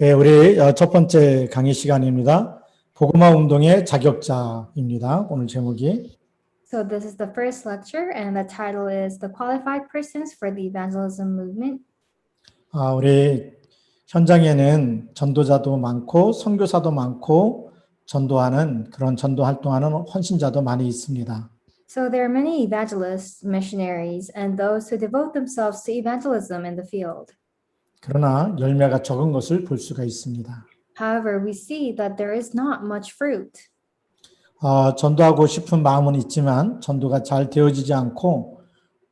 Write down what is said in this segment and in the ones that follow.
예, 우리 첫 번째 강의 시간입니다. 복음화 운동의 자격자입니다. 오늘 제목이. So this is the first lecture, and the title is The Qualified Persons for the Evangelism Movement. 우리 현장에는 전도자도 많고 선교사도 많고 전도하는 그런 전도 활동하는 헌신자도 많이 있습니다. So there are many evangelists, missionaries, and those who devote themselves to evangelism in the field. 그러나 열매가 적은 것을 볼 수가 있습니다. However, we see that there is not much fruit. 전도하고 싶은 마음은 있지만 전도가 잘 되어지지 않고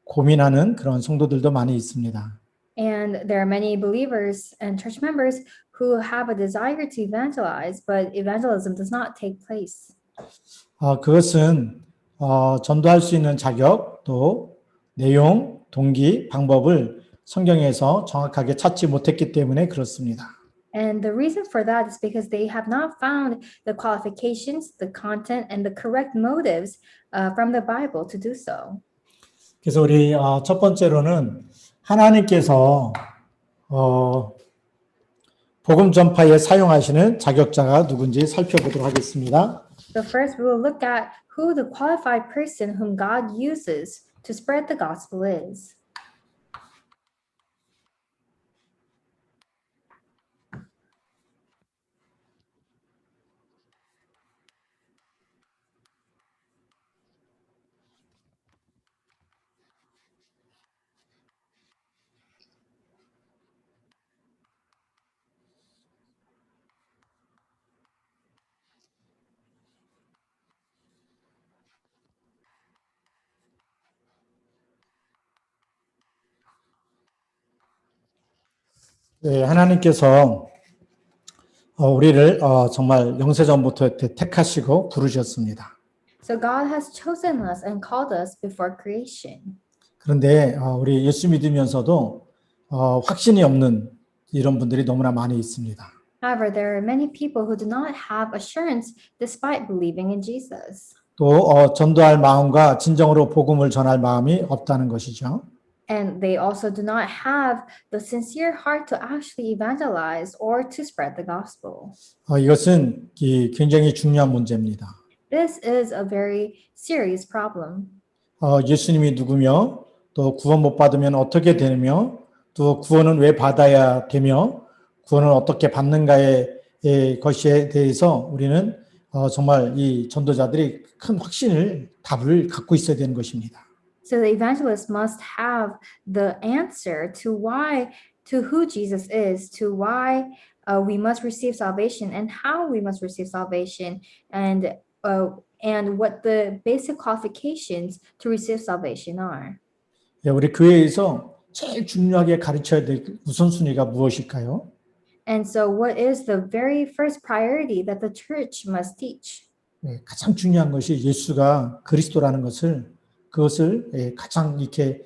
고민하는 그런 성도들도 많이 있습니다. And there are many believers and church members who have a desire to evangelize, but evangelism does not take place. 그것은 전도할 수 있는 자격, 또 내용, 동기, 방법을 성경에서 정확하게 찾지 못했기 때문에 그렇습니다. And the reason for that is because they have not found the qualifications, the content, and the correct motives from the Bible to do so. 그래서 우리 첫 번째로는 하나님께서 복음 전파에 사용하시는 자격자가 누군지 살펴보도록 하겠습니다. So first, we will look at who the qualified person whom God uses to spread the gospel is. 네, 하나님께서 우리를 정말 영세전부터 택하시고 부르셨습니다. So God has chosen us and called us before creation. 그런데 우리 예수 믿으면서도 확신이 없는 이런 분들이 너무나 많이 있습니다. However, there are many people who do not have assurance despite believing in Jesus. 또 전도할 마음과 진정으로 복음을 전할 마음이 없다는 것이죠. And they also do not have the sincere heart to actually evangelize or to spread the gospel. 이것은 굉장히 중요한 문제입니다. This is a very serious problem. 예수님이 누구며 또 구원 못 받으면 어떻게 되며 또 구원은 왜 받아야 되며 구원을 어떻게 받는가의 것에 대해서 우리는 정말 이 전도자들이 큰 확신을 답을 갖고 있어야 되는 것입니다. So the evangelist must have the answer to who Jesus is, to why we must receive salvation and how we must receive salvation, and what the basic qualifications to receive salvation are. 우리 교회에서 제일 중요하게 가르쳐야 될 우선순위가 무엇일까요? And so what is the very first priority that the church must teach? 가장 중요한 것이 예수가 그리스도라는 그것을 가장 이렇게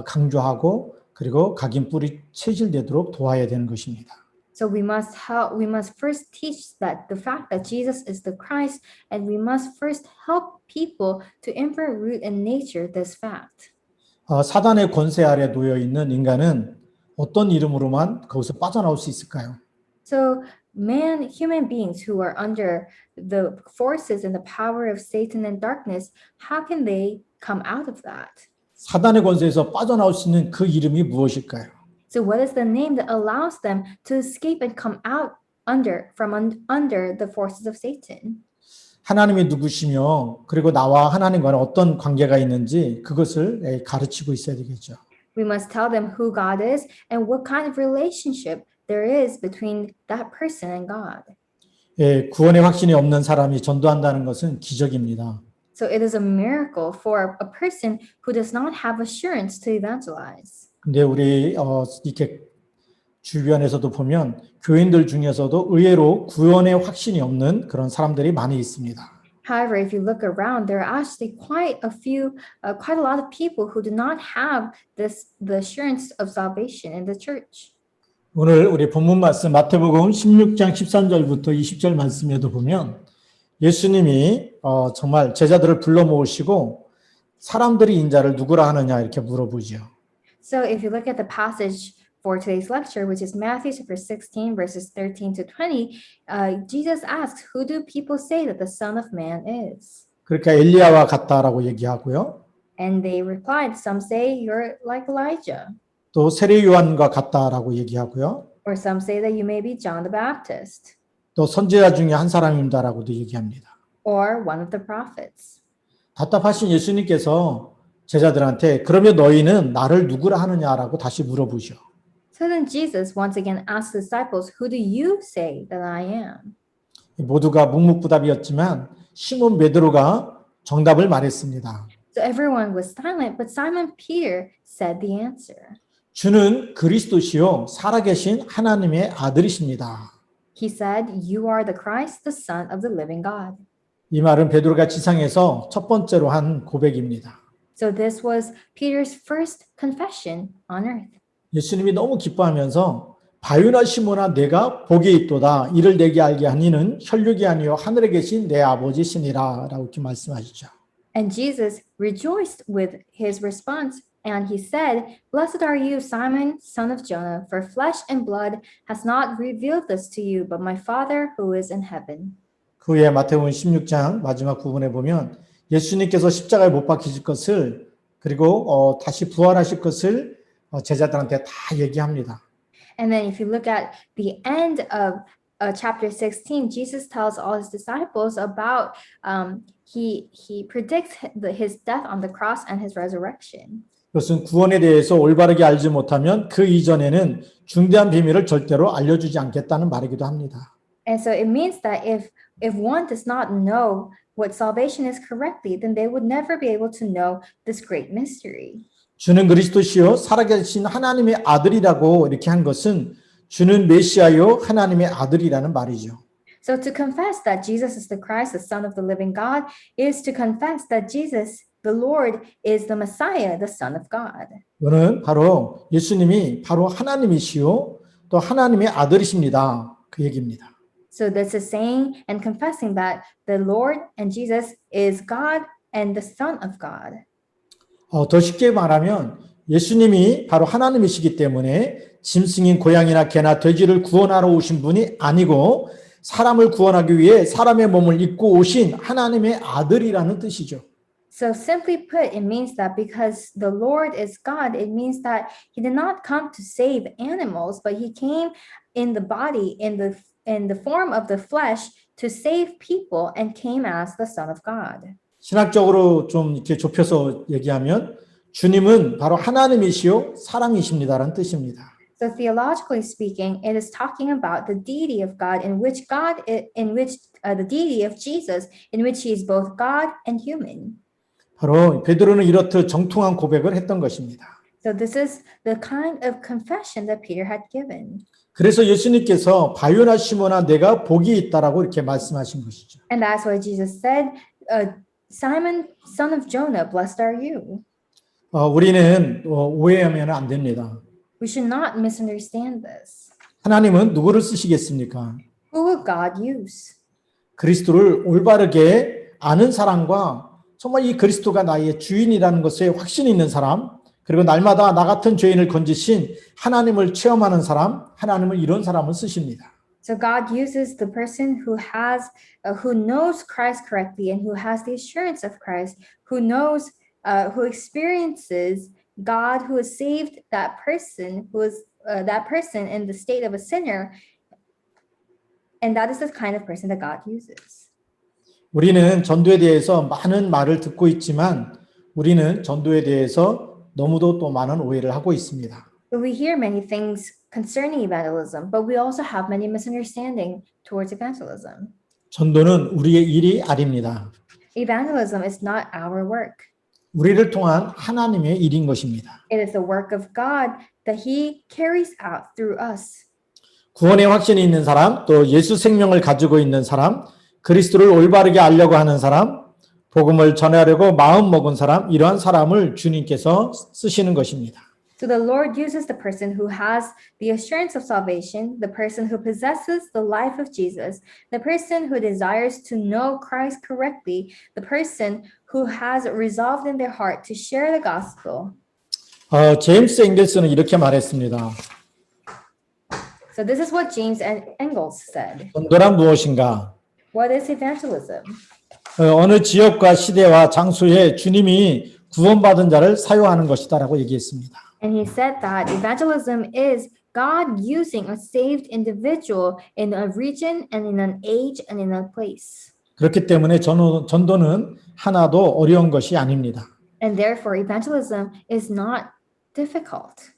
강조하고 그리고 각인 뿌리 체질되도록 도와야 되는 것입니다. So we must first teach that the fact that Jesus is the Christ, and we must first help people to imprint root in nature this fact. 사단의 권세 아래 놓여 있는 인간은 어떤 이름으로만 거기서 빠져나올 수 있을까요? So human beings who are under the forces and the power of Satan and darkness, how can they come out of that? 사단의 권세에서 빠져나올 수 있는 그 이름이 무엇일까요? So what is the name that allows them to escape and come out under the forces of Satan? 하나님이 누구시며 그리고 나와 하나님과는 어떤 관계가 있는지 그것을 가르치고 있어야 되겠죠. We must tell them who God is and what kind of relationship there is between that person and God. 구원의 확신이 없는 사람이 전도한다는 것은 기적입니다. So it is a miracle for a person who does not have assurance to evangelize. 근데 우리 이렇게 주변에서도 보면 교인들 중에서도 의외로 구원의 확신이 없는 그런 사람들이 많이 있습니다. However, if you look around, there are actually quite a lot of people who do not have the assurance of salvation in the church. 오늘 우리 본문 말씀 마태복음 16장 13절부터 20절 말씀에도 보면 예수님이 정말 제자들을 불러 모으시고 사람들이 인자를 누구라 하느냐 이렇게 물어보죠. So if you look at the passage for today's lecture, which is Matthew chapter 16, verses 13 to 20, Jesus asks, who do people say that the Son of Man is? 그러니까 엘리야와 같다라고 얘기하고요. And they replied, some say you're like Elijah, 또 세례 요한과 같다라고 얘기하고요. or some say that you may be John the Baptist, 또 선지자 중에 한 사람입니다라고도 얘기합니다. or one of the prophets. 답답하신 예수님께서 제자들한테 그러면 너희는 나를 누구라 하느냐라고 다시 물어보죠. So then Jesus once again asked the disciples, who do you say that I am? 모두가 묵묵부답이었지만 시몬 베드로가 정답을 말했습니다. So everyone was silent, but Simon Peter said the answer. 주는 그리스도시요 살아계신 하나님의 아들이십니다. He said, you are the Christ, the Son of the living God. 이 말은 베드로가 지상에서 첫 번째로 한 고백입니다. So this was Peter's first confession on earth. 예수님이 너무 기뻐하면서 바요나 시몬아 내가 복이 있도다 이를 내게 알게 하니는 혈육이 아니요 하늘에 계신 내 아버지시니라 라고 이렇게 말씀하시죠. And Jesus rejoiced with his response, and he said, blessed are you, Simon, son of Jonah, for flesh and blood has not revealed this to you, but my Father who is in heaven. 그 후에 마태복음 16장 마지막 부분에 보면 예수님께서 십자가에 못 박히실 것을 그리고 다시 부활하실 것을 제자들한테 다 얘기합니다. And then if you look at the end of chapter 16, Jesus tells all his disciples about he predicts his death on the cross and his resurrection. 그것은 구원에 대해서 올바르게 알지 못하면 그 이전에는 중대한 비밀을 절대로 알려주지 않겠다는 말이기도 합니다. And so it means that if one does not know what salvation is correctly, then they would never be able to know this great mystery. 주는 그리스도시요 살아계신 하나님의 아들이라고 이렇게 한 것은 주는 메시아요 하나님의 아들이라는 말이죠. So to confess that Jesus is the Christ, the Son of the living God, is to confess that Jesus, the Lord, is the Messiah, the Son of God. 이거는 바로 예수님이 바로 하나님이시요 또 하나님의 아들이십니다. 그 얘기입니다. So this is saying and confessing that the Lord and Jesus is God and the Son of God. 더 쉽게 말하면 예수님이 바로 하나님이시기 때문에 짐승인 고양이나 개나 돼지를 구원하러 오신 분이 아니고 사람을 구원하기 위해 사람의 몸을 입고 오신 하나님의 아들이라는 뜻이죠. So simply put, it means that because the Lord is God, it means that he did not come to save animals, but he came in the body, in the form of the flesh to save people and came as the Son of God. 신학적으로 좀 이렇게 좁혀서 얘기하면 주님은 바로 하나님이시요 사랑이십니다라는 뜻입니다. So theologically speaking, it is talking about the deity of God, the deity of Jesus, in which he is both God and human. 바로 베드로는 이렇듯 정통한 고백을 했던 것입니다. So this is the kind of confession that Peter had given. 그래서 예수님께서 바요나 시몬아 내가 복이 있다라고 이렇게 말씀하신 것이죠. And that's why Jesus said, Simon, son of Jonah, blessed are you. 우리는 오해하면 안 됩니다. We should not misunderstand this. 하나님은 누구를 쓰시겠습니까? Who will God use? 그리스도를 올바르게 아는 사람과 정말 이 그리스도가 나의 주인이라는 것에 확신이 있는 사람, 그리고 날마다 나 같은 죄인을 건지신 하나님을 체험하는 사람, 하나님은 이런 사람을 쓰십니다. So God uses the person who knows Christ correctly and who has the assurance of Christ, who experiences God, who has saved that person, that person in the state of a sinner, and that is the kind of person that God uses. 우리는 전도에 대해서 많은 말을 듣고 있지만 우리는 전도에 대해서 너무도 또 많은 오해를 하고 있습니다. But we hear many things concerning evangelism, but we also have many misunderstandings towards evangelism. 전도는 우리의 일이 아닙니다. Evangelism is not our work. 우리를 통한 하나님의 일인 것입니다. It is the work of God that He carries out through us. 구원의 확신이 있는 사람, 또 예수 생명을 가지고 있는 사람, 그리스도를 올바르게 알려고 하는 사람, 복음을 전하려고 마음 먹은 사람, 이러한 사람을 주님께서 쓰시는 것입니다. So the Lord uses the person who has the assurance of salvation, the person who possesses the life of Jesus, the person who desires to know Christ correctly, the person who has resolved in their heart to share the gospel. 제임스 앵겔스는 이렇게 말했습니다. So this is what James Engels said. 전도란 무엇인가? What is evangelism? 어느 지역과 시대와 장소에 주님이 구원받은 자를 사용하는 것이다라고 얘기했습니다. And he said that evangelism is God using a saved individual in a region and in an age and in a place. 그렇기 때문에 전도는 하나도 어려운 것이 아닙니다. And therefore, evangelism is not difficult.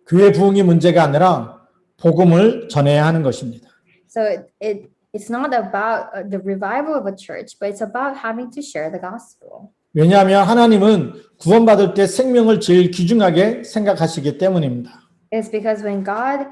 교회 부흥이 문제가 아니라 복음을 전해야 하는 것입니다. So it's not about the revival of a church, but it's about having to share the gospel. 왜냐하면 하나님은 구원받을 때 생명을 제일 귀중하게 생각하시기 때문입니다. It's because when God,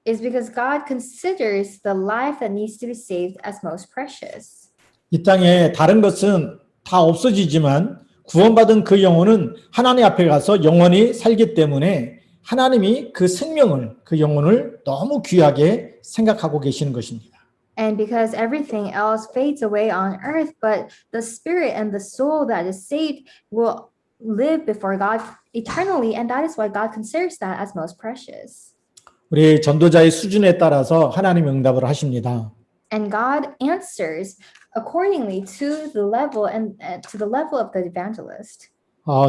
it's because God considers the life that needs to be saved as most precious. 이 땅에 다른 것은 다 없어지지만 구원받은 그 영혼은 하나님 앞에 가서 영원히 살기 때문에 하나님이 그 생명을, 그 영혼을 너무 귀하게 생각하고 계시는 것입니다. And because everything else fades away on earth, but the spirit and the soul that is saved will live before God eternally, and that is why God considers that as most precious. 우리 전도자의 수준에 따라서 하나님 응답을 하십니다. And God answers accordingly to the level and to the level of the evangelist.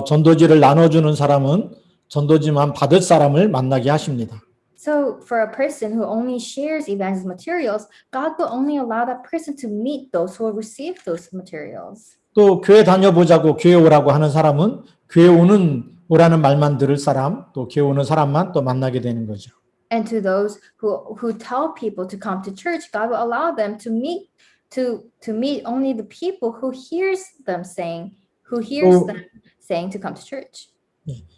전도지를 나눠주는 사람은 전도지만 받을 사람을 만나게 하십니다. So for a person who only shares evangelist materials, God will only allow that person to meet those who will receive those materials. 또 교회 다녀보자고 교회 오라고 하는 사람은 교회 오라는 말만 들을 사람, 또 교회 오는 사람만 또 만나게 되는 거죠. And to those who tell people to come to church, God will allow them to meet only the people who hears them saying to come to church.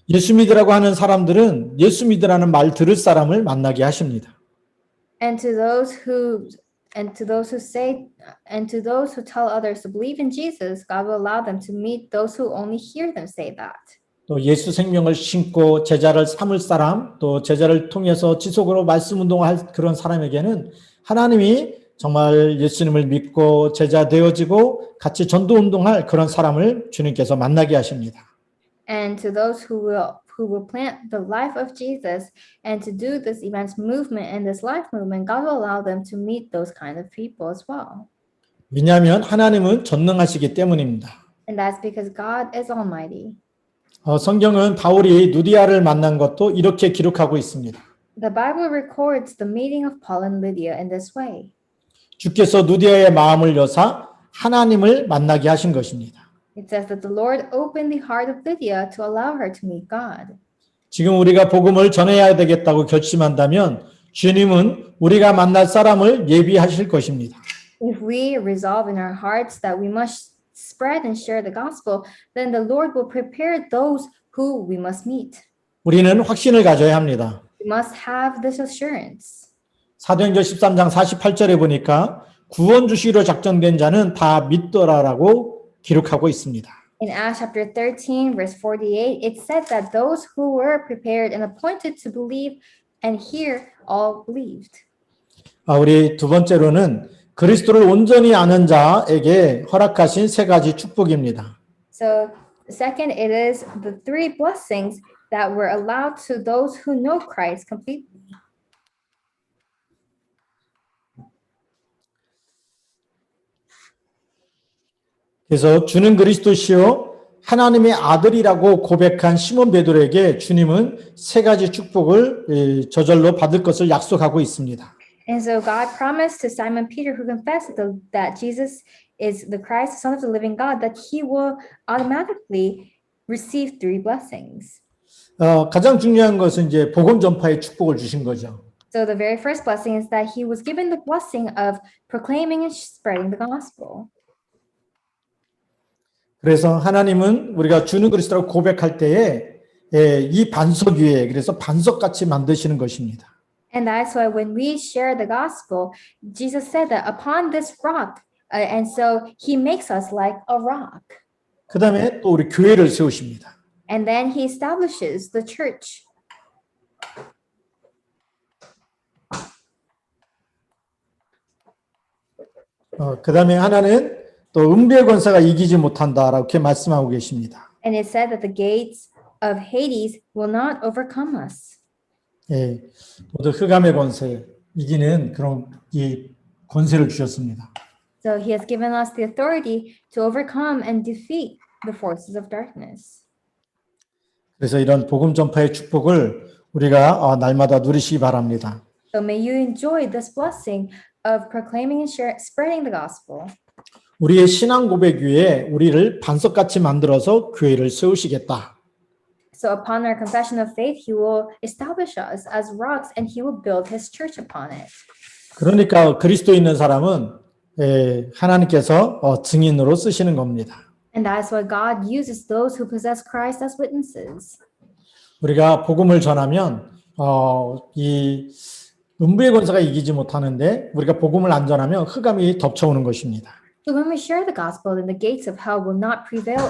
예수 믿으라고 하는 사람들은 예수 믿으라는 말 들을 사람을 만나게 하십니다. And to those who tell others to believe in Jesus, God will allow them to meet those who only hear them say that. 또 예수 생명을 신고 제자를 삼을 사람, 또 제자를 통해서 지속으로 말씀 운동할 그런 사람에게는 하나님이 정말 예수님을 믿고 제자 되어지고 같이 전도 운동할 그런 사람을 주님께서 만나게 하십니다. And to those who will plant the life of Jesus and to do this events movement and this life movement, God will allow them to meet those kind of people as well. 왜냐하면 하나님은 전능하시기 때문입니다. And that's because God is almighty. 성경은 바울이 누디아를 만난 것도 이렇게 기록하고 있습니다. The Bible records the meeting of Paul and Lydia in this way. 주께서 누디아의 마음을 여사 하나님을 만나게 하신 것입니다. It says that the Lord opened the heart of Lydia to allow her to meet God. 지금 우리가 복음을 전해야 되겠다고 결심한다면 주님은 우리가 만날 사람을 예비하실 것입니다. If we resolve in our hearts that we must spread and share the gospel, then the Lord will prepare those who we must meet. 우리는 확신을 가져야 합니다. We must have this assurance. 사도행전 13장 48절에 보니까 구원 주시기로 작정된 자는 다 믿더라라고 기록하고 있습니다. In Acts chapter 13, verse 48, it said that those who were prepared and appointed to believe and hear all believed. 우리 두 번째로는 그리스도를 온전히 아는 자에게 허락하신 세 가지 축복입니다. So, second, it is the three blessings that were allowed to those who know Christ completely. 그래서 주는 그리스도시요 하나님의 아들이라고 고백한 시몬 베드로에게 주님은 세 가지 축복을 저절로 받을 것을 약속하고 있습니다. And so God promised to Simon Peter, who confessed that Jesus is the Christ, the Son of the living God, that he will automatically receive three blessings. 가장 중요한 것은 이제 복음 전파의 축복을 주신 거죠. So the very first blessing is that he was given the blessing of proclaiming and spreading the gospel. 그래서 하나님은 우리가 주는 그리스도라고 고백할 때에 이 반석 위에 그래서 반석같이 만드시는 것입니다. And that's why when we share the gospel, Jesus said that upon this rock, and so he makes us like a rock. 그 다음에 또 우리 교회를 세우십니다. And then he establishes the church. 그 다음에 하나는 또 음부의 권세가 이기지 못한다라고 이렇게 말씀하고 계십니다. And it said that the gates of Hades will not overcome us. 예, 모두 흑암의 권세 이기는 그런 이 권세를 주셨습니다. So he has given us the authority to overcome and defeat the forces of darkness. 그래서 이런 복음 전파의 축복을 우리가 날마다 누리시기 바랍니다. So may you enjoy this blessing of proclaiming and spreading the gospel. 우리의 신앙 고백 위에 우리를 반석같이 만들어서 교회를 세우시겠다. So upon our confession of faith, he will establish us as rocks and he will build his church upon it. 그러니까 그리스도에 있는 사람은 하나님께서 증인으로 쓰시는 겁니다. And that's why God uses those who possess Christ as witnesses. 우리가 복음을 전하면 이 음부의 권세가 이기지 못하는데 우리가 복음을 안 전하면 흑암이 덮쳐오는 것입니다. So when we share the gospel, then the gates of hell will not prevail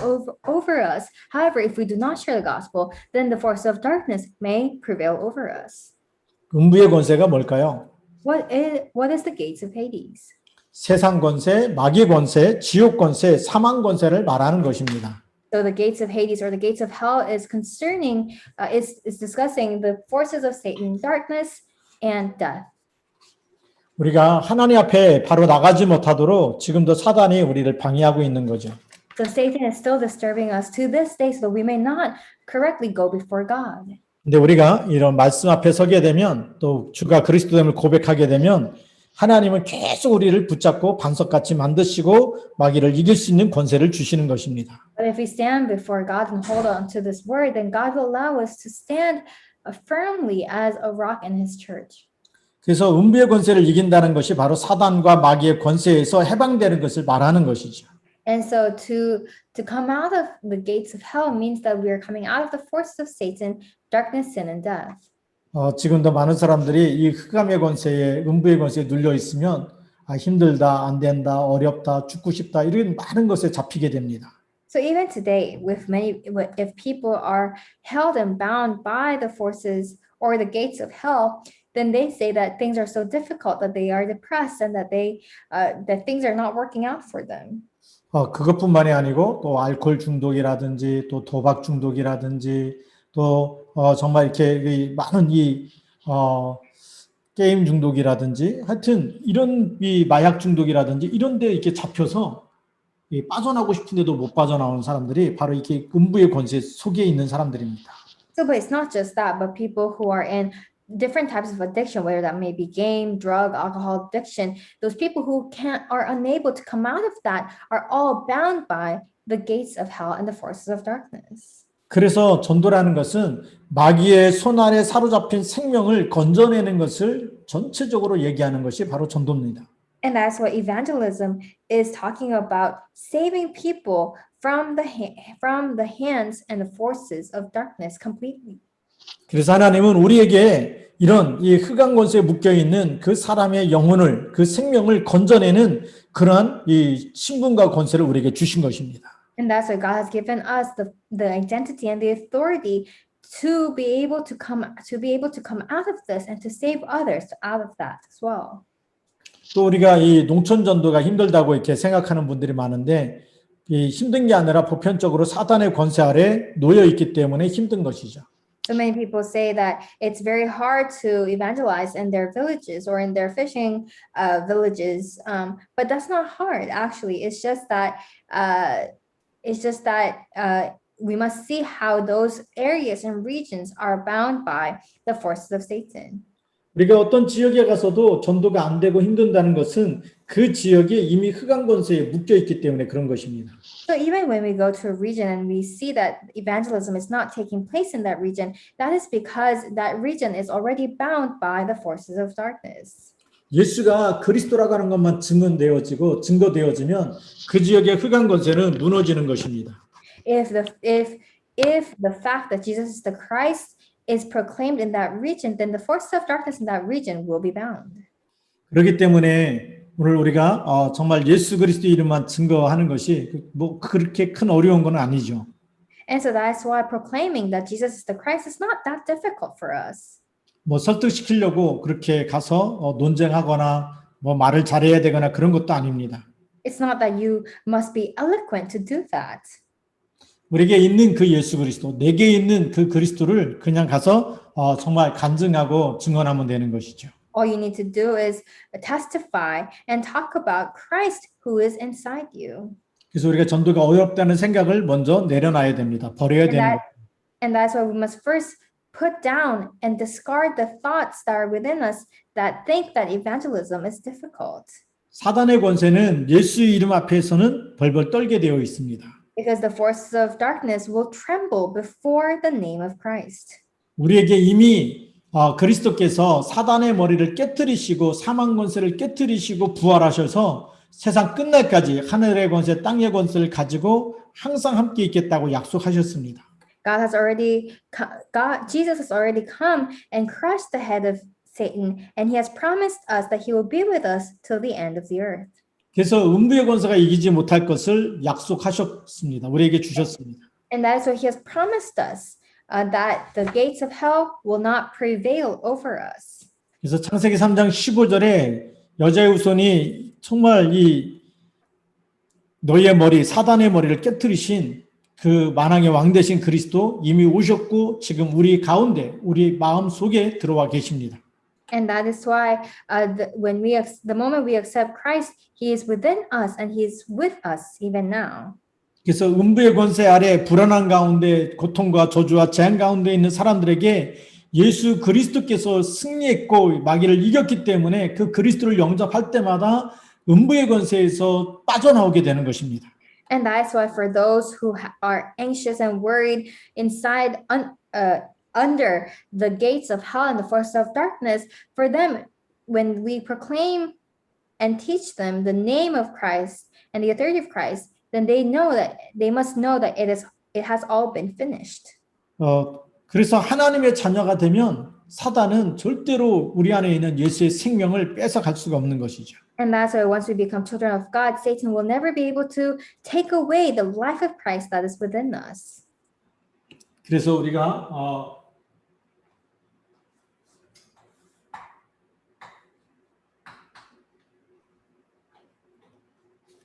over us. However, if we do not share the gospel, then the force of darkness may prevail over us. 음부의 권세가 뭘까요? What is the gates of Hades? 세상 권세, 마귀의 권세, 지옥 권세, 사망 권세를 말하는 것입니다. So the gates of Hades or the gates of hell is concerning, is discussing the forces of Satan, darkness, and death. 우리가 하나님 앞에 바로 나가지 못하도록 지금도 사단이 우리를 방해하고 있는 거죠. So Satan is still disturbing us to this day so that we may not correctly go before God. 근데 우리가 이런 말씀 앞에 서게 되면 또 주가 그리스도됨을 고백하게 되면 하나님은 계속 우리를 붙잡고 반석같이 만드시고 마귀를 이길 수 있는 권세를 주시는 것입니다. But if we stand before God and hold on to this word, then God will allow us to stand firmly as a rock in his church. 그래서 음부의 권세를 이긴다는 것이 바로 사단과 마귀의 권세에서 해방되는 것을 말하는 것이죠. And so to come out of the gates of hell means that we are coming out of the forces of Satan, darkness, sin, and death. 지금도 많은 사람들이 이 흑암의 권세에 음부의 권세에 눌려 있으면 힘들다, 안 된다, 어렵다, 죽고 싶다 이런 많은 것에 잡히게 됩니다. So even today, if people are held and bound by the forces or the gates of hell, then they say that things are so difficult that they are depressed and that that things are not working out for them. 그것뿐만이 아니고 또 알코올 중독이라든지 또 도박 중독이라든지 또 정말 이렇게 많은 게임 중독이라든지 하여튼 이런 마약 중독이라든지 이런 데 이렇게 잡혀서 빠져나오고 싶은데도 못 빠져나오는 사람들이 바로 이렇게 음부의 권세 속에 있는 사람들입니다. So, but it's not just that, but people who are in different types of addiction, whether that may be game, drug, alcohol addiction, those people who are unable to come out of that are all bound by the gates of hell and the forces of darkness. 그래서 전도라는 것은 마귀의 손 아래 사로잡힌 생명을 건져내는 것을 전체적으로 얘기하는 것이 바로 전도입니다. And that's what evangelism is talking about, saving people from the hands and the forces of darkness completely. 그래서 하나님은 우리에게 이런 이 흑암 권세에 묶여 있는 그 사람의 영혼을, 그 생명을 건져내는 그러한 이 신분과 권세를 우리에게 주신 것입니다. And that's why God has given us the identity and the authority to be able to come out of this and to save others out of that as well. 또 우리가 이 농촌 전도가 힘들다고 이렇게 생각하는 분들이 많은데 이 힘든 게 아니라 보편적으로 사단의 권세 아래 놓여 있기 때문에 힘든 것이죠. So many people say that it's very hard to evangelize in their villages or in their fishing villages, but that's not hard. Actually, it's just that we must see how those areas and regions are bound by the forces of Satan. 우리가 어떤 지역에 가서도 전도가 안 되고 힘든다는 것은 그 지역에 이미 흑암 권세에 묶여 있기 때문에 그런 것입니다. So even when we go to a region and we see that evangelism is not taking place in that region, that is because that region is already bound by the forces of darkness. 예수가 그리스도라고 하는 것만 증거되어지면 그 지역의 흑암 권세는 무너지는 것입니다. If the fact that Jesus is the Christ is proclaimed in that region, then the forces of darkness in that region will be bound. 그렇기 때문에 오늘 우리가 정말 예수 그리스도 이름만 증거하는 것이 뭐 그렇게 큰 어려운 건 아니죠. And so that's why proclaiming that Jesus is the Christ is not that difficult for us. 뭐 설득시키려고 그렇게 가서 논쟁하거나 뭐 말을 잘해야 되거나 그런 것도 아닙니다. It's not that you must be eloquent to do that. 우리에게 있는 그 예수 그리스도, 내게 있는 그 그리스도를 그냥 가서 정말 간증하고 증언하면 되는 것이죠. All you need to do is testify and talk about Christ who is inside you. 그래서 우리가 전도가 어렵다는 생각을 먼저 내려놔야 됩니다. 버려야 And, 되는 that, 거예요. and that's why we must first put down and discard the thoughts that are within us that think that evangelism is difficult. 사단의 권세는 예수 이름 앞에서는 벌벌 떨게 되어 있습니다. Because the forces of darkness will tremble before the name of Christ. 우리에게 이미 그리스도께서 사단의 머리를 깨뜨리시고 사망 권세를 깨뜨리시고 부활하셔서 세상 끝날까지 하늘의 권세, 땅의 권세를 가지고 항상 함께 있겠다고 약속하셨습니다. Jesus has already come and crushed the head of Satan, and he has promised us that he will be with us till the end of the earth. 그래서 음부의 권세가 이기지 못할 것을 약속하셨습니다. 우리에게 주셨습니다. And that is what he has promised us, that the gates of hell will not prevail over us. 그래서 창세기 3장 15절에 여자의 후손이 정말 이 너희의 머리, 사단의 머리를 깨뜨리신 그 만왕의 왕 되신 그리스도 이미 오셨고 지금 우리 가운데, 우리 마음 속에 들어와 계십니다. And that is why the moment we accept Christ, he is within us and he is with us even now. 그래서 음부의 권세 아래 불안한 가운데 고통과 저주와 재앙 가운데 있는 사람들에게 예수 그리스도께서 승리했고 마귀를 이겼기 때문에 그 그리스도를 영접할 때마다 음부의 권세에서 빠져나오게 되는 것입니다. And that's why for those who are anxious and worried inside under the gates of hell and the forces of darkness, for them, when we proclaim and teach them the name of Christ and the authority of Christ, then they must know that it has all been finished. 그래서 하나님의 자녀가 되면 사단은 절대로 우리 안에 있는 예수의 생명을 뺏어갈 수가 없는 것이죠. And that's why once we become children of God, Satan will never be able to take away the life of Christ that is within us. 그래서 우리가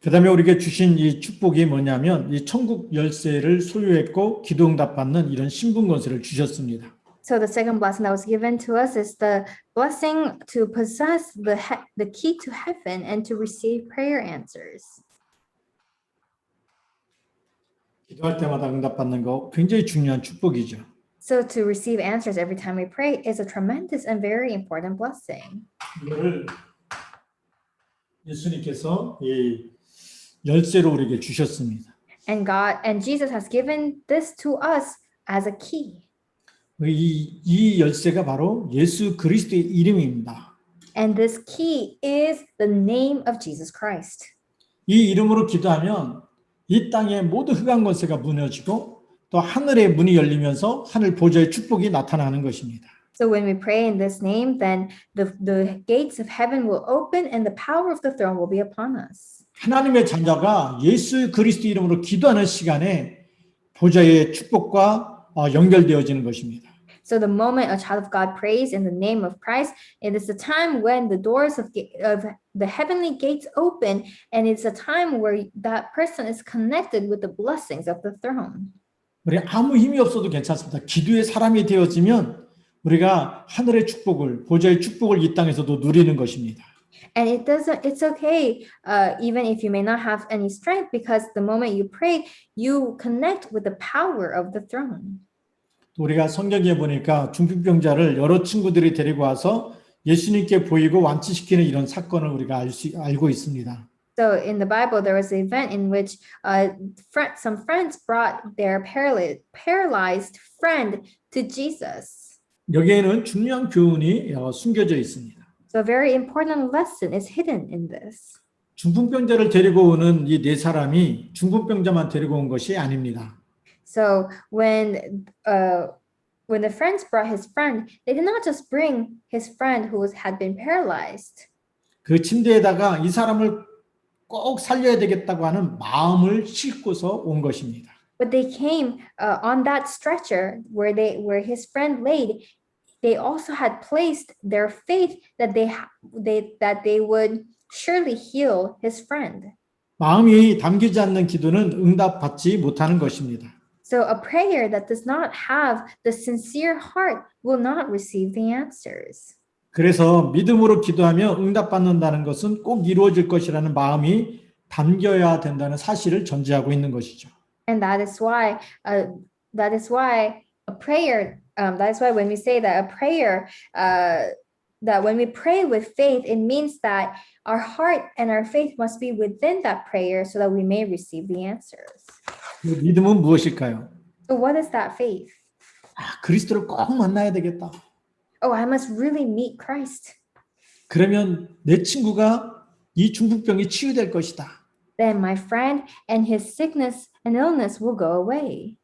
그다음에 우리에게 주신 이 축복이 뭐냐면 이 천국 열쇠를 소유했고 기도 응답 받는 이런 신분 권세를 주셨습니다. So the second blessing that was given to us is the blessing to possess the key to heaven and to receive prayer answers. 기도할 때마다 응답 받는 거 굉장히 중요한 축복이죠. So to receive answers every time we pray is a tremendous and very important blessing. 이거를 예수님께서 이 열쇠로 우리에게 주셨습니다. And Jesus has given this to us as a key. 이 열쇠가 바로 예수 그리스도의 이름입니다. And this key is the name of Jesus Christ. 이 이름으로 기도하면 이 땅의 모든 흑암 권세가 무너지고 또 하늘의 문이 열리면서 하늘 보좌의 축복이 나타나는 것입니다. So when we pray in this name, then the gates of heaven will open and the power of the throne will be upon us. 하나님의 자녀가 예수 그리스도 이름으로 기도하는 시간에 보좌의 축복과 연결되어지는 것입니다. So the moment a child of God prays in the name of Christ, it is the time when the doors of the heavenly gates open, and it's a time where that person is connected with the blessings of the throne. 우리 아무 힘이 없어도 괜찮습니다. 기도의 사람이 되어지면 우리가 하늘의 축복을, 보좌의 축복을 이 땅에서도 누리는 것입니다. And it's okay, even if you may not have any strength, because the moment you pray, you connect with the power of the throne. 우리가 성경에 보니까 중풍병자를 여러 친구들이 데리고 와서 예수님께 보이고 완치시키는 이런 사건을 우리가 알고 있습니다. So in the Bible, there was an event in which some friends brought their paralyzed friend to Jesus. 여기에는 중요한 교훈이 숨겨져 있습니다. So a very important lesson is hidden in this. 중풍병자를 데리고 오는 이 네 사람이 중풍병자만 데리고 온 것이 아닙니다. So when the friends brought his friend, they did not just bring his friend who had been paralyzed. 그 침대에다가 이 사람을 꼭 살려야 되겠다고 하는 마음을 싣고서 온 것입니다. But they came on that stretcher where his friend laid. They also had placed their faith that they would surely heal his friend. 마음이 담기지 않는 기도는 응답받지 못하는 것입니다. So a prayer that does not have the sincere heart will not receive the answers. 그래서 믿음으로 기도하며 응답받는다는 것은 꼭 이루어질 것이라는 마음이 담겨야 된다는 사실을 전제하고 있는 것이죠. And that is why a prayer, that is why when we say that a prayer, that when we pray with faith, it means that our heart and our faith must be within that prayer so that we may receive the answers. 그 믿음은 무엇일까요? So what is that faith? 그리스도를 꼭 만나야 되겠다. Oh, I must really meet Christ. 그러면 내 친구가 이 중풍병이 치유될 것이다. Then my friend and his sickness and illness will go away.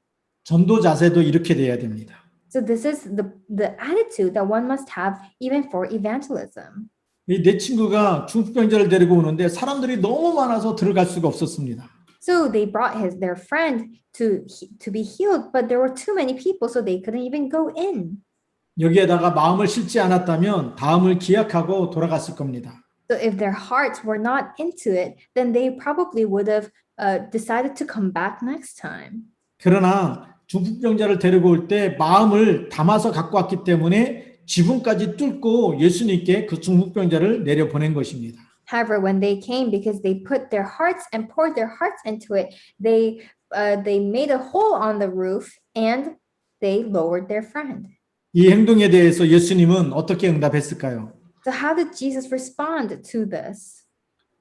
전도 자세도 이렇게 돼야 됩니다. So this is the attitude that one must have even for evangelism. 내 친구가 중풍병자를 데리고 오는데 사람들이 너무 많아서 들어갈 수가 없었습니다. So they brought their friend to be healed, but there were too many people, so they couldn't even go in. 여기에다가 마음을 싣지 않았다면 다음을 기약하고 돌아갔을 겁니다. So if their hearts were not into it, then they probably would have decided to come back next time. 그러나 중풍병자를 데리고 올 때 마음을 담아서 갖고 왔기 때문에 지붕까지 뚫고 예수님께 그 중풍병자를 내려보낸 것입니다. However, when they came, because they put their hearts and poured their hearts into it, they made a hole on the roof and they lowered their friend. 이 행동에 대해서 예수님은 어떻게 응답했을까요? So how did Jesus respond to this?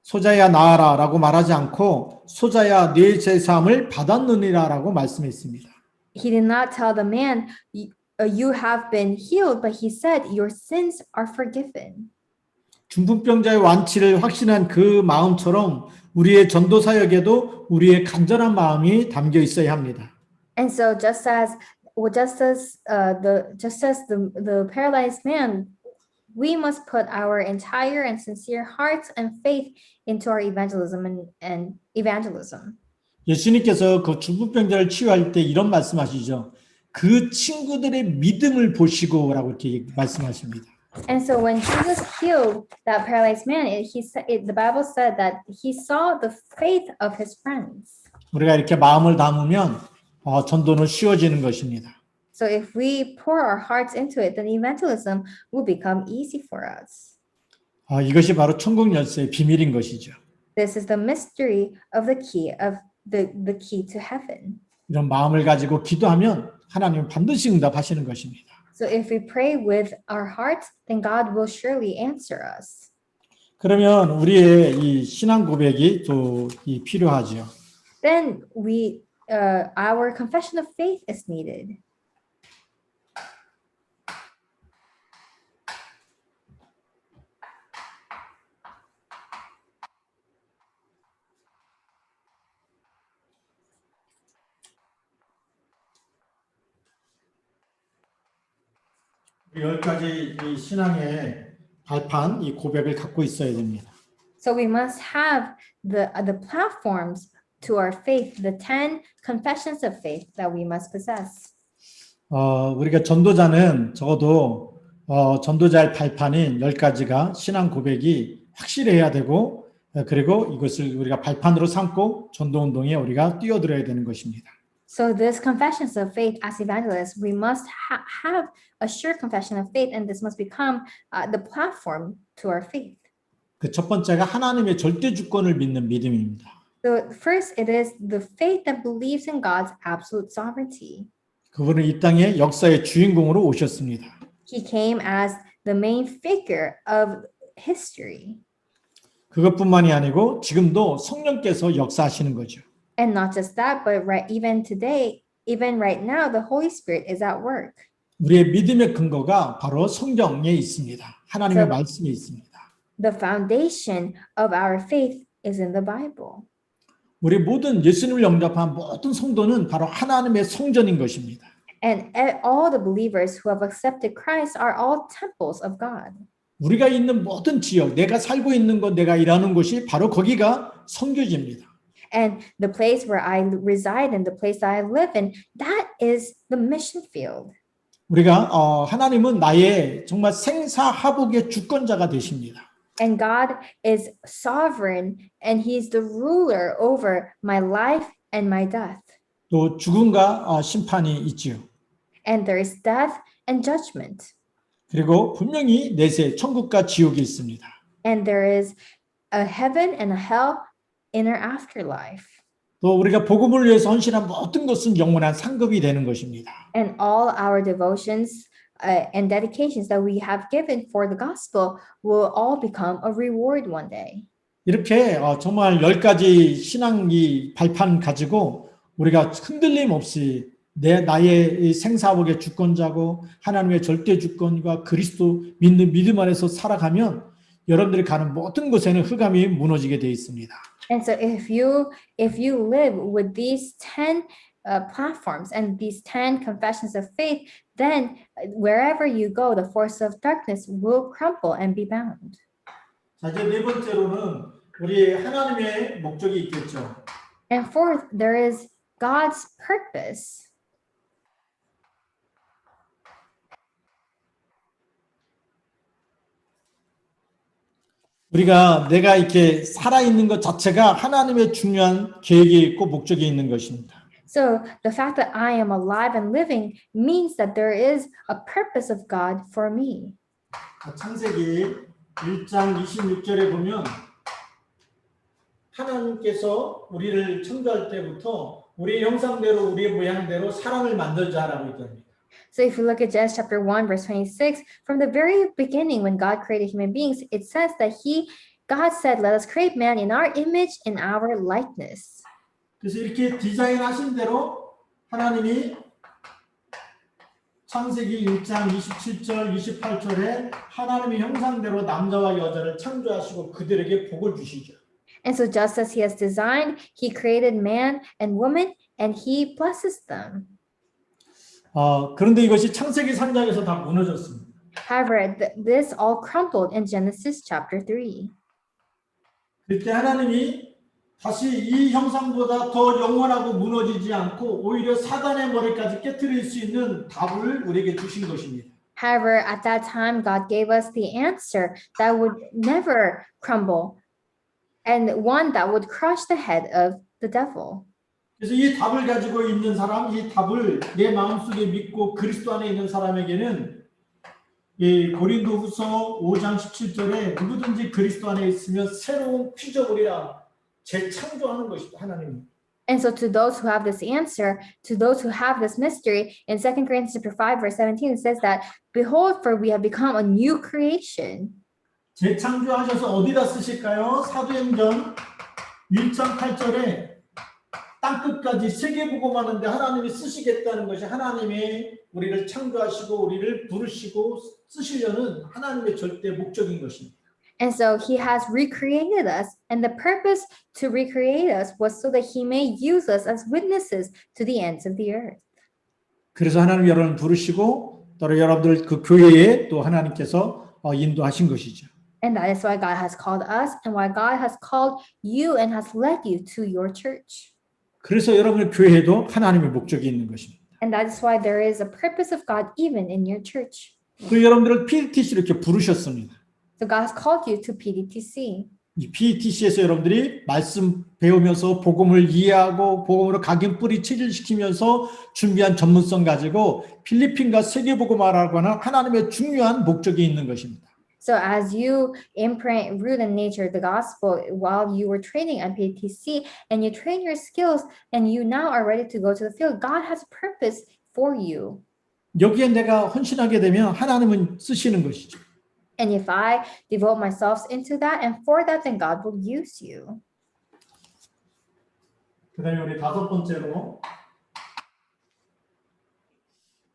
소자야 나아라 라고 말하지 않고 소자야 네 죄사함을 받았느니라 라고 말씀했습니다. He did not tell the man, you have been healed, but he said, your sins are forgiven. 중풍병자의 완치를 확신한 그 마음처럼 우리의 전도 사역에도 우리의 간절한 마음이 담겨 있어야 합니다. And so just as the paralyzed man, we must put our entire and sincere hearts and faith into our evangelism and evangelism. 예수님께서 그 중풍병자를 치유할 때 이런 말씀하시죠. 그 친구들의 믿음을 보시고라고 이렇게 말씀하십니다. And so when Jesus healed that paralyzed man, the Bible said that he saw the faith of his friends. 우리가 이렇게 마음을 담으면 전도는 쉬워지는 것입니다. So if we pour our hearts into it, then evangelism will become easy for us. 이것이 바로 천국 열쇠의 비밀인 것이죠. This is the mystery of the key to heaven. 이런 마음을 가지고 기도하면 하나님은 반드시 응답하시는 것입니다. So if we pray with our hearts, then God will surely answer us. 그러면 우리의 이 신앙 고백이 또 필요하죠. Then our confession of faith is needed. 열 가지 이 신앙의 발판, 이 고백을 갖고 있어야 됩니다. So we must have the platforms to our faith, the 10 confessions of faith that we must possess. 우리가 전도자는 적어도 전도자의 발판인 10가지가 신앙 고백이 확실해야 되고 그리고 이것을 우리가 발판으로 삼고 전도 운동에 우리가 뛰어들어야 되는 것입니다. So this confessions of faith as evangelists, we must have a sure confession of faith, and this must become the platform to our faith. 그 첫 번째가 하나님의 절대 주권을 믿는 믿음입니다. So first, it is the faith that believes in God's absolute sovereignty. 그분은 이 땅의 역사의 주인공으로 오셨습니다. He came as the main figure of history. 그것뿐만이 아니고 지금도 성령께서 역사하시는 거죠. And not just that, but even today, even right now, the Holy Spirit is at work. 우리의 믿음의 근거가 바로 성경에 있습니다. 하나님의 말씀에 있습니다. The foundation of our faith is in the Bible. 우리 모든 예수님을 영접한 모든 성도는 바로 하나님의 성전인 것입니다. And all the believers who have accepted Christ are all temples of God. 우리가 있는 모든 지역, 내가 살고 있는 곳, 내가 일하는 곳이 바로 거기가 선교지입니다. And the place where I reside and the place that I live in, that is the mission field. 우리가 하나님은 나의 정말 생사하복의 주권자가 되십니다. And God is sovereign and He's the ruler over my life and my death. 또 죽음과 심판이 있지요. And there is death and judgment. 그리고 분명히 내세 천국과 지옥이 있습니다. And there is a heaven and a hell in our afterlife. 또 우리가 복음을 위해서 헌신한 모든 것은 영원한 상급이 되는 것입니다. And all our devotions and dedications that we have given for the gospel will all become a reward one day. 이렇게 정말 10가지 신앙이 발판 가지고 우리가 흔들림 없이 나의 이 생사복의 주권자고 하나님의 절대 주권과 그리스도 믿는 믿음 안에서 살아가면 여러분들이 가는 모든 곳에는 흑암이 무너지게 되어 있습니다. And so if you live with these 10 platforms and these 10 confessions of faith, then wherever you go, the force of darkness will crumble and be bound. 자, 이제 네 번째로는 우리 하나님의 목적이 있겠죠. And fourth, there is God's purpose. 내가 이렇게 살아있는 것 자체가 하나님의 중요한 계획이 있고 목적이 있는 것입니다. So the fact that I am alive and living means that there is a purpose of God for me. 창세기 1장 26절에 보면 하나님께서 우리를 창조할 때부터 우리의 형상대로 우리의 모양대로 사람을 만들자라고 있답니다. So if you look at Genesis chapter 1 verse 26, from the very beginning when God created human beings, it says that God said, let us create man in our image and our likeness. 그래서 이렇게 디자인하신 대로 하나님이 창세기 1장 27절 28절에 하나님의 형상대로 남자와 여자를 창조하시고 그들에게 복을 주시죠. And so just as he has designed, he created man and woman and he blesses them. 그런데 이것이 창세기 3장에서 다 무너졌습니다. However, this all crumbled in Genesis chapter 3. 그때 하나님이 다시 이 형상보다 더 영원하고 무너지지 않고 오히려 사단의 머리까지 깨트릴 수 있는 답을 우리에게 주신 것입니다. However, at that time, God gave us the answer that would never crumble and one that would crush the head of the devil. 그래서 이 답을 가지고 있는 사람, 이 답을 내 마음속에 믿고 그리스도 안에 있는 사람에게는 이 고린도후서 5장 17절에 누구든지 그리스도 안에 있으면 새로운 피조물이라 재창조하는 것이다, 하나님. And so to those who have this answer, to those who have this mystery, in 2 Corinthians chapter 5 verse 17 it says that, behold, for we have become a new creation. 재창조하셔서 어디다 쓰실까요? 사도행전 1장 8절에 땅끝까지 세계복음하는데 하나님이 쓰시겠다는 것이 하나님이 우리를 창조하시고 우리를 부르시고 쓰시려는 하나님의 절대 목적인 것입니다. And so he has recreated us, and the purpose to recreate us was so that he may use us as witnesses to the ends of the earth. 그래서 하나님 여러분을 부르시고 또 여러분들 그 교회에 또 하나님께서 인도하신 것이죠. And that is why God has called us and why God has called you and has led you to your church. 그래서 여러분의 교회에도 하나님의 목적이 있는 것입니다. And that is why there is a purpose of God even in your church. 그 여러분들을 PDTC로 이렇게 부르셨습니다. So God has called you to PDTC. 이 PDTC에서 여러분들이 말씀 배우면서 복음을 이해하고 복음으로 각인뿌리 체질시키면서 준비한 전문성 가지고 필리핀과 세계복음화라고 하는 하나님의 중요한 목적이 있는 것입니다. So as you imprint, root and nature the gospel while you were training at PDTC and you train your skills and you now are ready to go to the field, God has a purpose for you. 여기에 내가 헌신하게 되면 하나님은 쓰시는 것이죠. And if I devote myself into that and for that, then God will use you. 그다음에 우리 다섯 번째로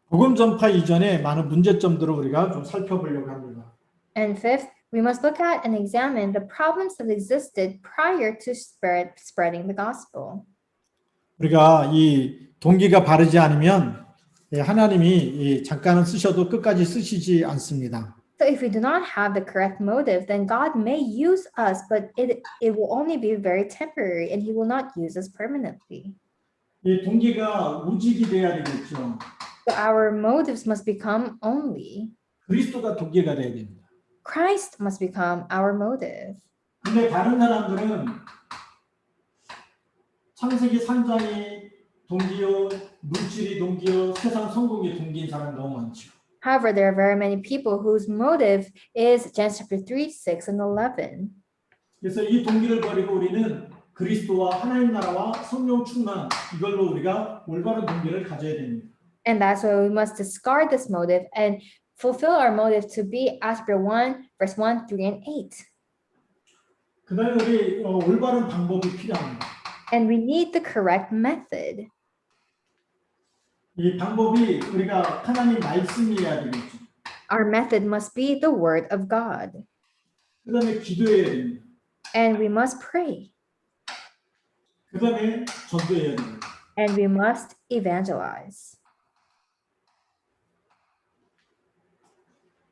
복음 전파 이전에 많은 문제점들을 우리가 좀 살펴보려고 합니다. And fifth, we must look at and examine the problems that existed prior to spreading the gospel. 우리가 이 동기가 바르지 않으면 하나님이 잠깐은 쓰셔도 끝까지 쓰시지 않습니다. So if we do not have the correct motive, then God may use us, but it will only be very temporary and he will not use us permanently. 이 동기가 우직이 돼야 되겠죠. So our motives must become only. 그리스도가 동기가 돼야 됩니다. Christ must become our motive. 근데 다른 사람들은 창세기 3장이 동기요, 물질이 동기요, 세상 성공이 동기인 사람 너무 많죠. However, there are very many people whose motive is Genesis chapter 3, 6, and 11. 그래서 이 동기를 버리고 우리는 그리스도와 하나님 나라와 성령 충만 이걸로 우리가 올바른 동기를 가져야 됩니다. And that's why we must discard this motive and fulfill our motive to be as per 1, verse 1, 3, and 8. 그다음에 우리 올바른 방법이 필요합니다. And we need the correct method. 이 방법이 우리가 하나님 말씀이어야 되겠죠. Our method must be the word of God. 그다음에 기도해야 됩니다. And we must pray. 그다음에 전도해야 됩니다. And we must evangelize.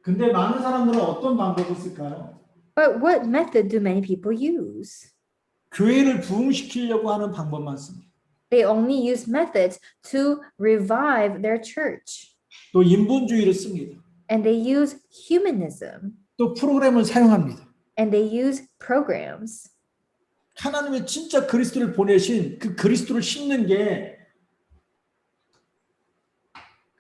근데 많은 사람들은 어떤 방법을 쓸까요? But what method do many people use? 교회를 부흥시키려고 하는 방법만 씁니다. They only use methods to revive their church. 또 인본주의를 씁니다. And they use humanism. 또 프로그램을 사용합니다. And they use programs. 하나님의 진짜 그리스도를 보내신 그 그리스도를 심는 게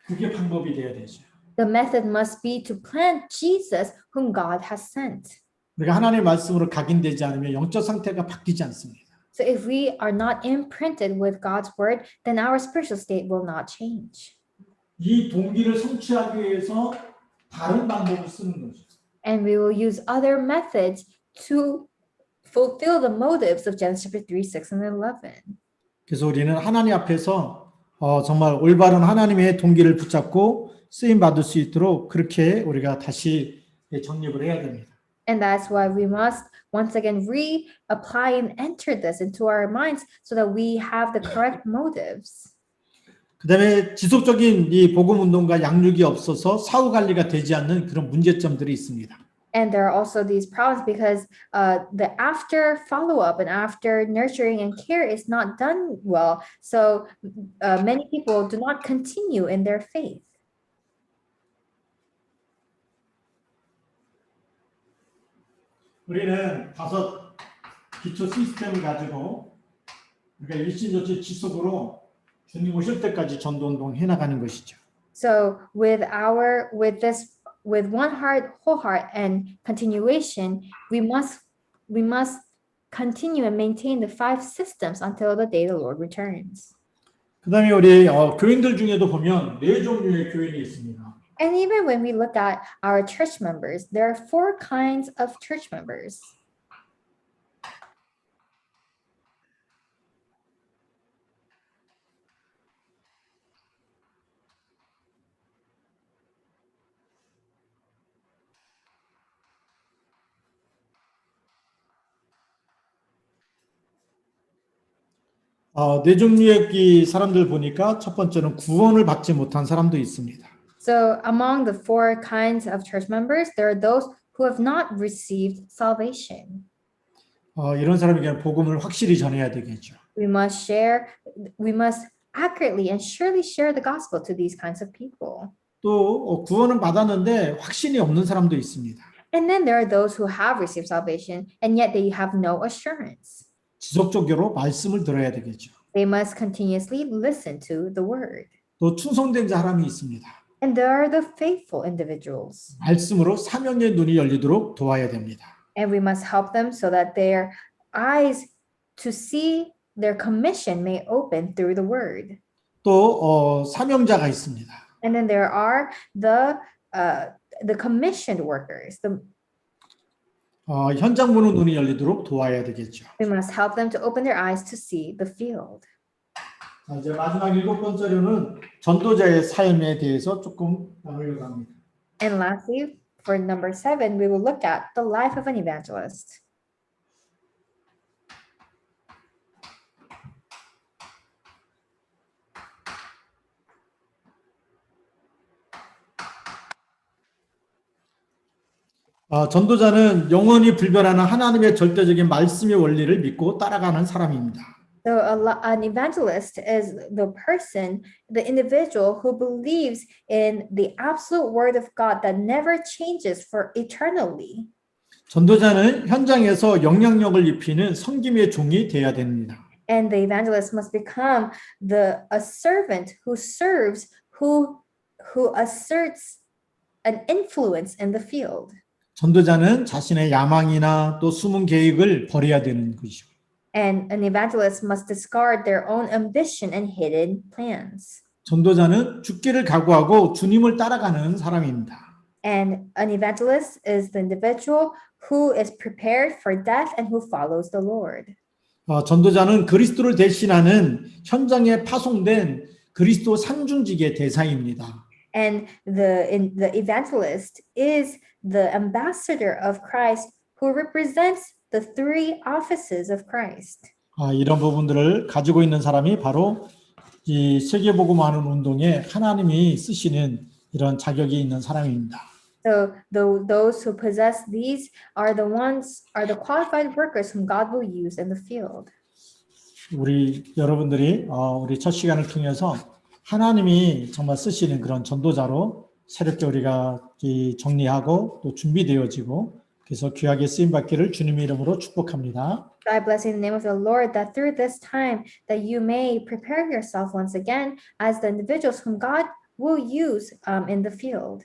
그게 방법이 돼야 되죠. The method must be to plant Jesus whom God has sent. 우리가 하나님의 말씀으로 각인되지 않으면 영적 상태가 바뀌지 않습니다. So if we are not imprinted with God's word, then our spiritual state will not change. 이 동기를 성취하기 위해서 다른 방법을 쓰는 거죠. And we will use other methods to fulfill the motives of Genesis chapter 3, 6, and 11. 그래서 우리는 하나님 앞에서 정말 올바른 하나님의 동기를 붙잡고 쓰임 받을 수 있도록 그렇게 우리가 다시 정립을 해야 됩니다. And that's why we must once again reapply and enter this into our minds so that we have the correct motives. 그다음에 지속적인 이 복음 운동과 양육이 없어서 사후 관리가 되지 않는 그런 문제점들이 있습니다. And there are also these problems because the after follow-up and after nurturing and care is not done well. So many people do not continue in their faith. 우리는 5 기초 시스템을 가지고 우리가 일신조치 지속으로 주님 오실 때까지 전도 운동 해 나가는 것이죠. So with one heart, whole heart, and continuation, we must continue and maintain the 5 systems until the day the Lord returns. 그다음에 우리 교인들 중에도 보면 4종류의 교인이 있습니다. And even when we look at our church members, there are 4 kinds of church members. 네 종류의 이 사람들 보니까 첫 번째는 구원을 받지 못한 사람도 있습니다. So among the 4 kinds of church members, there are those who have not received salvation. 이런 사람에게는 복음을 확실히 전해야 되겠죠. We must accurately and surely share the gospel to these kinds of people. 또 구원은 받았는데 확신이 없는 사람도 있습니다. And then there are those who have received salvation and yet they have no assurance. 지속적으로 말씀을 들어야 되겠죠. They must continuously listen to the word. 또 충성된 사람이 있습니다. And there are the faithful individuals. 말씀으로 사명의 눈이 열리도록 도와야 됩니다. And we must help them so that their eyes to see their commission may open through the word. 또 사명자가 있습니다. And then there are the commissioned workers. 현장 보는 눈이 열리도록 도와야 되겠죠. We must help them to open their eyes to see the field. 자, 이제 마지막 7번째로는 전도자의 삶에 대해서 조금 나누려고 합니다. And lastly, for number 7, we will look at the life of an evangelist. 전도자는 영원히 불변하는 하나님의 절대적인 말씀의 원리를 믿고 따라가는 사람입니다. So an evangelist is the person, the individual who believes in the absolute word of God that never changes for eternally. 전도자는 현장에서 영향력을 입히는 섬김의 종이 되어야 됩니다. And the evangelist must become a servant who serves, who asserts an influence in the field. 전도자는 자신의 야망이나 또 숨은 계획을 버려야 되는 것이고 And an evangelist must discard their own ambition and hidden plans. 전도자는 죽기를 각오하고 주님을 따라가는 사람입니다. And an evangelist is the individual who is prepared for death and who follows the Lord. 전도자는 그리스도를 대신하는 현장에 파송된 그리스도 상중직의 대사입니다. And the evangelist is the ambassador of Christ who represents the three offices of Christ. 이런 부분들을 가지고 있는 사람이 바로 이 세계복음화하는 운동에 하나님이 쓰시는 이런 자격이 있는 사람입니다. So those who possess these are the qualified workers whom God will use in the field. 우리 여러분들이 우리 첫 시간을 통해서 하나님이 정말 쓰시는 그런 전도자로 새롭게 우리가 정리하고 또 준비되어지고 그래서 귀하게 쓰임 받기를 주님의 이름으로 축복합니다. I bless in the name of the Lord that through this time that you may prepare yourself once again as the individuals whom God will use in the field.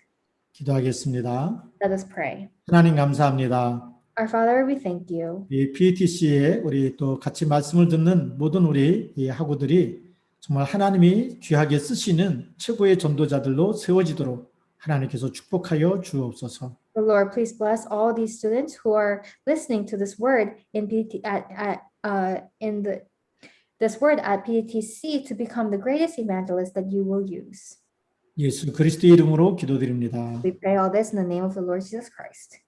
기도하겠습니다. Let us pray. 하나님 감사합니다. Our Father, we thank you. 이 PTC에 우리 또 같이 말씀을 듣는 모든 우리 이 학우들이 정말 하나님이 귀하게 쓰시는 최고의 전도자들로 세워지도록 하나님께서 축복하여 주옵소서. Lord, please bless all these students who are listening to this word this word at PTC to become the greatest evangelist that you will use. 예수 그리스도의 이름으로 기도드립니다. We pray all this in the name of the Lord Jesus Christ.